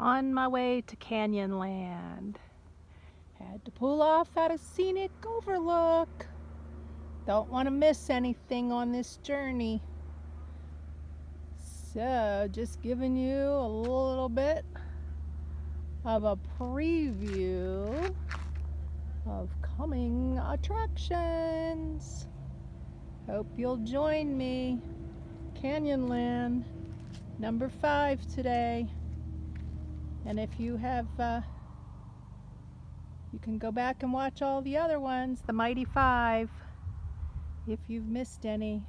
on my way to Canyonland. Had to pull off at a scenic overlook. Don't want to miss anything on this journey. So, just giving you a little bit of a preview of coming attractions. Hope you'll join me. Canyonland, number 5 today. And if you have, you can go back and watch all the other ones, the Mighty 5, if you've missed any.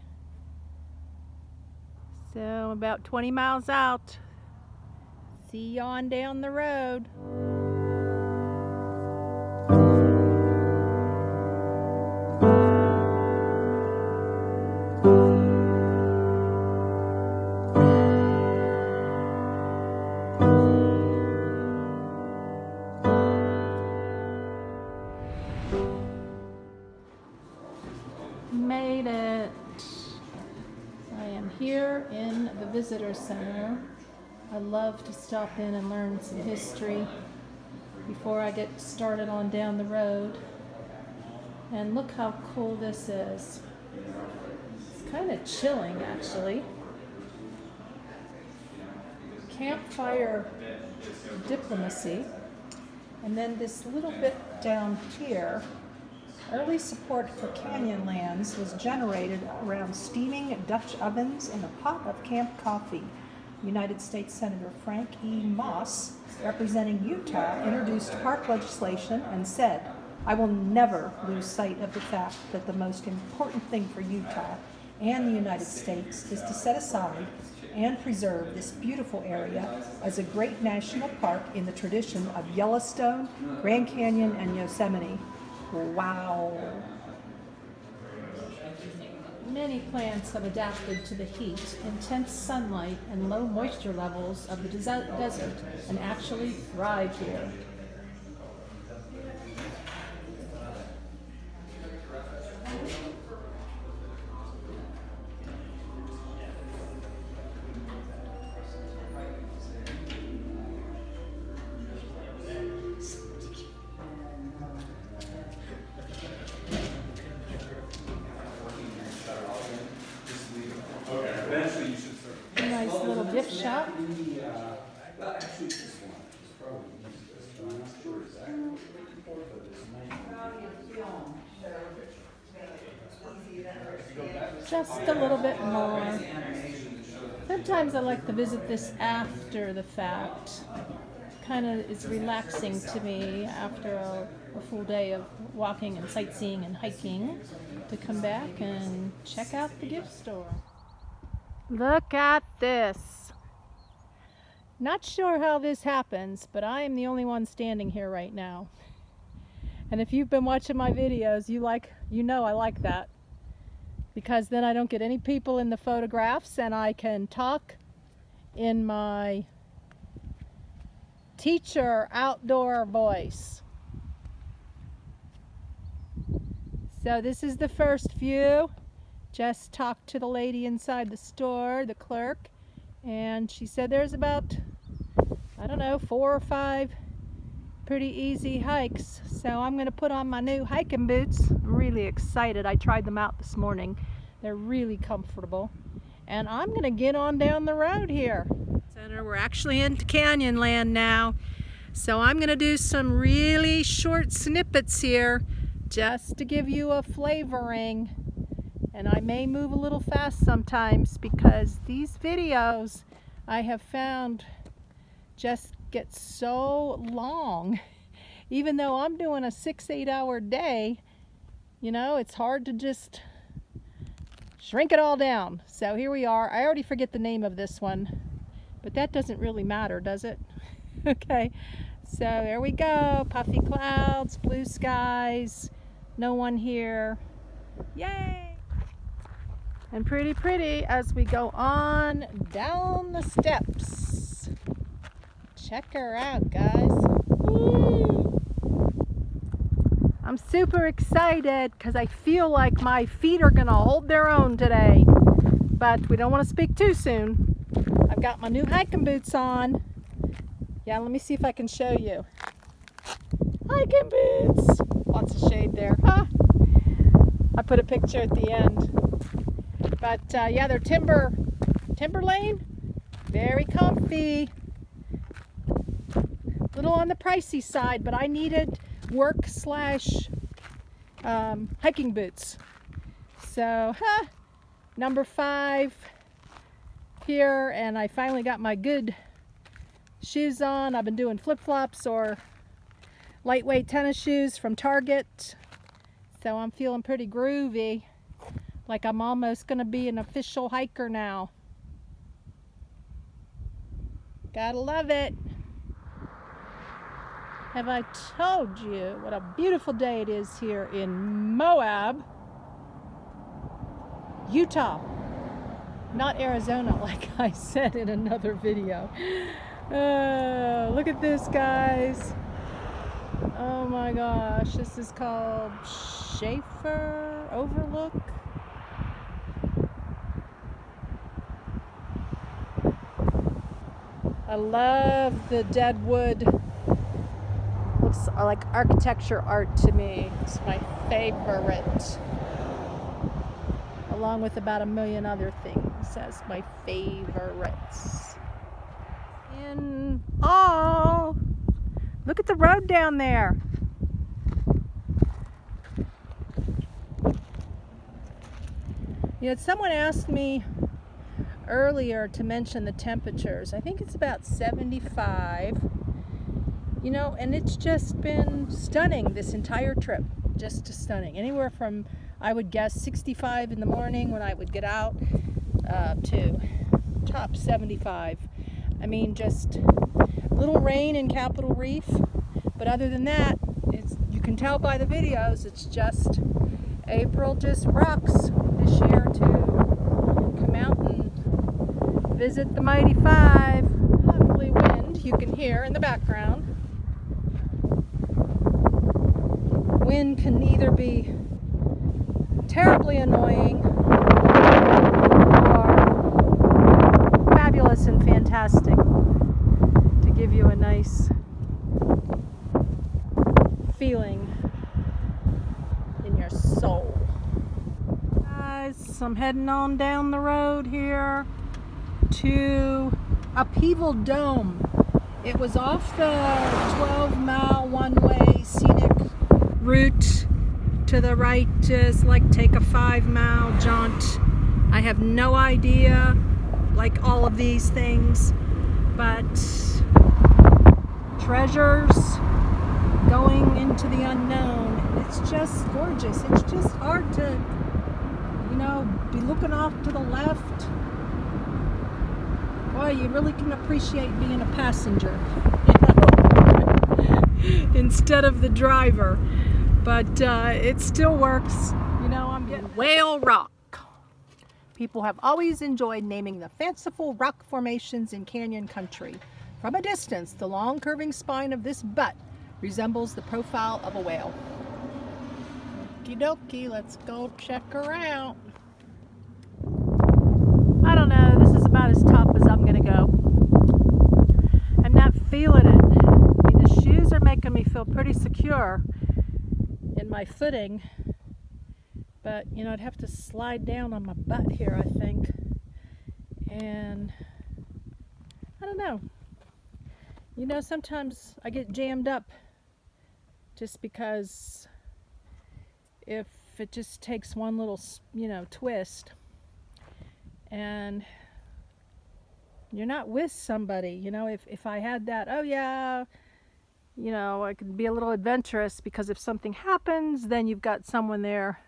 So about 20 miles out. See you on down the road. Made it. I am here in the visitor center. I love to stop in and learn some history before I get started on down the road. And look how cool this is. It's kind of chilling, actually. Campfire diplomacy. And then this little bit down here, early support for Canyonlands was generated around steaming Dutch ovens and a pot of camp coffee. United States Senator Frank E. Moss, representing Utah, introduced park legislation and said, "I will never lose sight of the fact that the most important thing for Utah and the United States is to set aside and preserve this beautiful area as a great national park in the tradition of Yellowstone, Grand Canyon, and Yosemite." Wow. Many plants have adapted to the heat, intense sunlight, and low moisture levels of the desert and actually thrive here. Nice little gift shop. Just a little bit more. Sometimes I like to visit this after the fact. Kind of is relaxing to me after a full day of walking and sightseeing and hiking to come back and check out the gift store. Look at this. Not sure how this happens, but I am the only one standing here right now. And if you've been watching my videos, you know I like that. Because then I don't get any people in the photographs and I can talk in my teacher outdoor voice. So this is the first view. Just talked to the lady inside the store, the clerk, and she said there's about, I don't know, 4 or 5 pretty easy hikes. So I'm going to put on my new hiking boots. I'm really excited. I tried them out this morning. They're really comfortable. And I'm going to get on down the road here. We're actually into Canyonland now. So I'm going to do some really short snippets here just to give you a flavoring. And I may move a little fast sometimes because these videos I have found just get so long. Even though I'm doing a 6-8 hour day, you know, it's hard to just shrink it all down. So here we are. I already forget the name of this one, but that doesn't really matter, does it? Okay, so there we go. Puffy clouds, blue skies, no one here. Yay! And pretty as we go on down the steps. Check her out, guys. Woo! I'm super excited because I feel like my feet are gonna hold their own today. But we don't want to speak too soon. I've got my new hiking boots on. Yeah, let me see if I can show you. Hiking boots. Lots of shade there, huh? I put a picture at the end. But yeah, they're Timberlane. Very comfy. Little on the pricey side, but I needed work / hiking boots. So, number 5 here, and I finally got my good shoes on. I've been doing flip-flops or lightweight tennis shoes from Target. So I'm feeling pretty groovy. Like I'm almost gonna be an official hiker now. Gotta love it. Have I told you what a beautiful day it is here in Moab, Utah, not Arizona like I said in another video. Look at this, guys. Oh my gosh, this is called Schaefer Overlook. I love the dead wood. Looks like architecture art to me. It's my favorite. Along with about a million other things as my favorites. Oh, look at the road down there. You know, someone asked me earlier to mention the temperatures. I think it's about 75. You know, and it's just been stunning this entire trip. Just stunning. Anywhere from, I would guess, 65 in the morning when I would get out to top 75. I mean, just a little rain in Capitol Reef, but other than that, you can tell by the videos, it's just April just rocks this year to come out and visit the Mighty Five. Lovely wind you can hear in the background. Wind can either be terribly annoying or fabulous and fantastic to give you a nice feeling in your soul. Guys, I'm heading on down the road here to Upheaval Dome. It was off the 12-mile one-way scenic route to the right. Is like take a 5-mile jaunt. I have no idea, like all of these things, but treasures going into the unknown. It's just gorgeous. It's just hard to, you know, be looking off to the left. Boy, you really can appreciate being a passenger, you know, instead of the driver. But it still works. You know, I'm getting Whale Rock. People have always enjoyed naming the fanciful rock formations in canyon country. From a distance, the long curving spine of this butte resembles the profile of a whale. Okie dokie, let's go check her out. I don't know, this is about as top as I'm gonna go. I'm not feeling it. I mean, the shoes are making me feel pretty secure in my footing, but you know, I'd have to slide down on my butt here, I think. And I don't know. You know, sometimes I get jammed up just because if it just takes one little, you know, twist and you're not with somebody, you know, if I had that, oh yeah, you know, I could be a little adventurous because if something happens, then you've got someone there.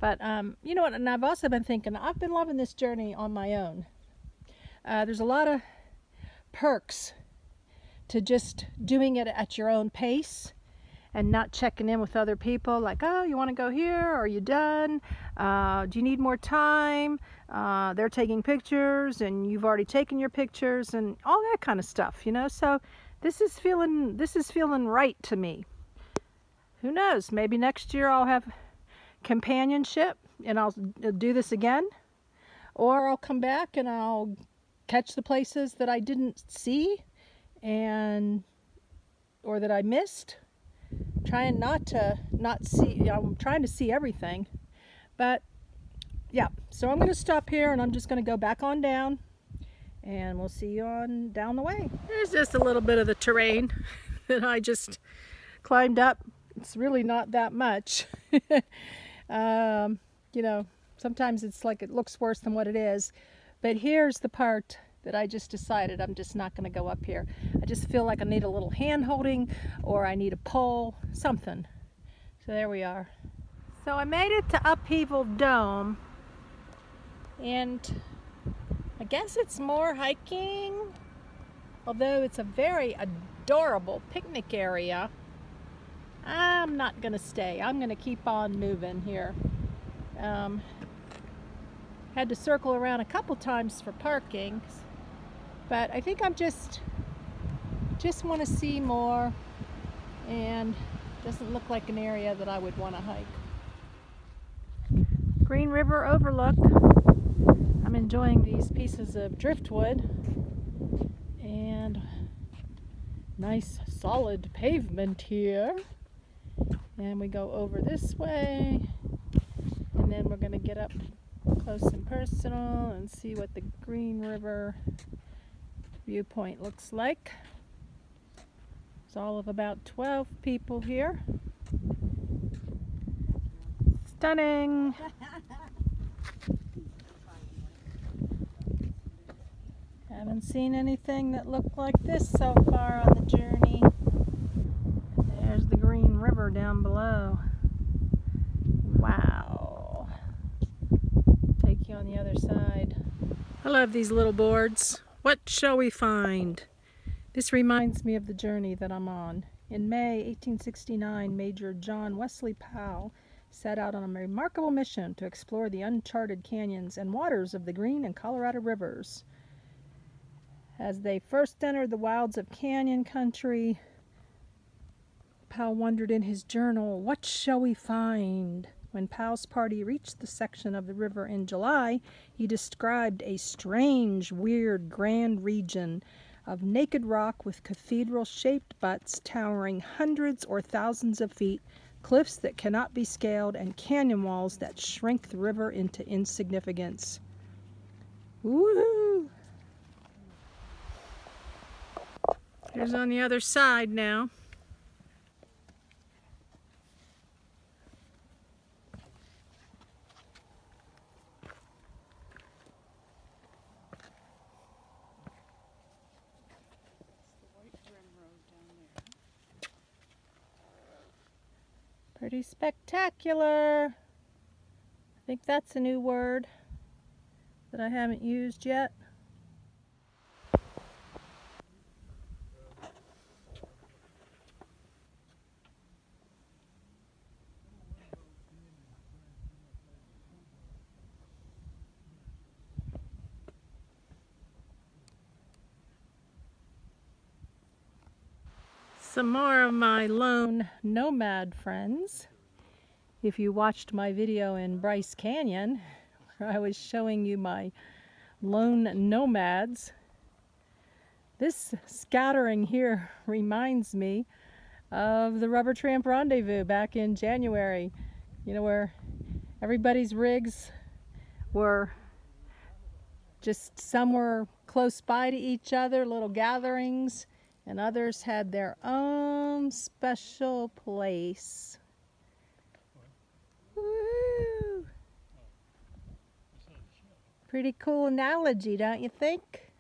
But you know what, and I've also been thinking, I've been loving this journey on my own. There's a lot of perks to just doing it at your own pace and not checking in with other people like, oh, you want to go here? Are you done? Do you need more time? They're taking pictures and you've already taken your pictures and all that kind of stuff, you know. So this is feeling right to me. Who knows? Maybe next year I'll have companionship and I'll do this again, or I'll come back and I'll catch the places that I didn't see or that I missed. Trying not see, I'm trying to see everything. But yeah, so I'm going to stop here and I'm just going to go back on down and we'll see you on down the way. There's just a little bit of the terrain that I just climbed up. It's really not that much. You know, sometimes it's like it looks worse than what it is. But here's the part that I just decided I'm just not going to go up here. I just feel like I need a little hand holding, or I need a pole, something. So there we are. So I made it to Upheaval Dome, and I guess it's more hiking, although it's a very adorable picnic area. I'm not gonna stay. I'm gonna keep on moving here. Had to circle around a couple times for parking, but I think I'm just want to see more, and doesn't look like an area that I would want to hike. Green River overlook. I'm enjoying these pieces of driftwood and nice solid pavement here. And we go over this way, and then we're going to get up close and personal and see what the Green River viewpoint looks like. There's all of about 12 people here. Stunning! Haven't seen anything that looked like this so far on the journey. There's the Green River down below. Wow. Take you on the other side. I love these little boards. What shall we find? This reminds me of the journey that I'm on. In May 1869, Major John Wesley Powell set out on a remarkable mission to explore the uncharted canyons and waters of the Green and Colorado rivers. As they first entered the wilds of canyon country, Powell wondered in his journal, "What shall we find?" When Powell's party reached the section of the river in July, he described a strange, weird, grand region of naked rock with cathedral-shaped butts towering hundreds or thousands of feet, cliffs that cannot be scaled, and canyon walls that shrink the river into insignificance. Woohoo! Here's on the other side now. Pretty spectacular. I think that's a new word that I haven't used yet. Some more of my lone nomad friends. If you watched my video in Bryce Canyon, where I was showing you my lone nomads, this scattering here reminds me of the Rubber Tramp Rendezvous back in January. You know, where everybody's rigs were just, some were close by to each other, little gatherings, and others had their own special place. Woo! Pretty cool analogy, don't you think?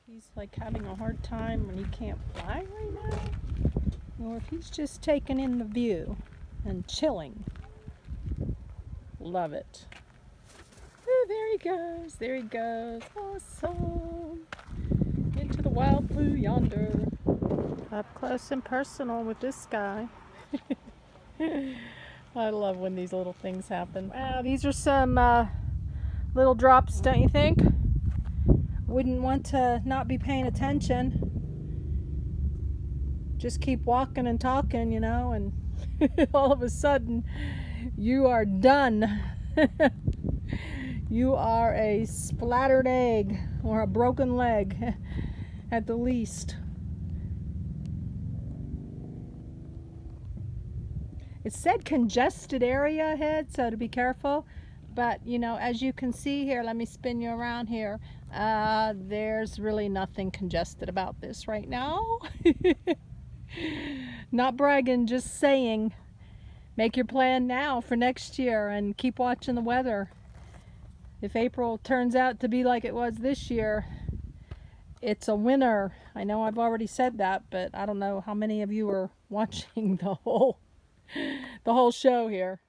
He's like having a hard time when he can't fly right now, or if he's just taking in the view and chilling. Love it. Oh, there he goes, there he goes. Awesome. Into the wild blue yonder. Up close and personal with this guy. I love when these little things happen. Wow, these are some little drops, don't you think? Wouldn't want to not be paying attention. Just keep walking and talking, you know, and all of a sudden you are done. You are a splattered egg or a broken leg. at the least. It said congested area ahead, so to be careful. But, you know, as you can see here, let me spin you around here. There's really nothing congested about this right now. Not bragging, just saying. Make your plan now for next year and keep watching the weather. If April turns out to be like it was this year, it's a winner. I know I've already said that, but I don't know how many of you are watching the whole show here.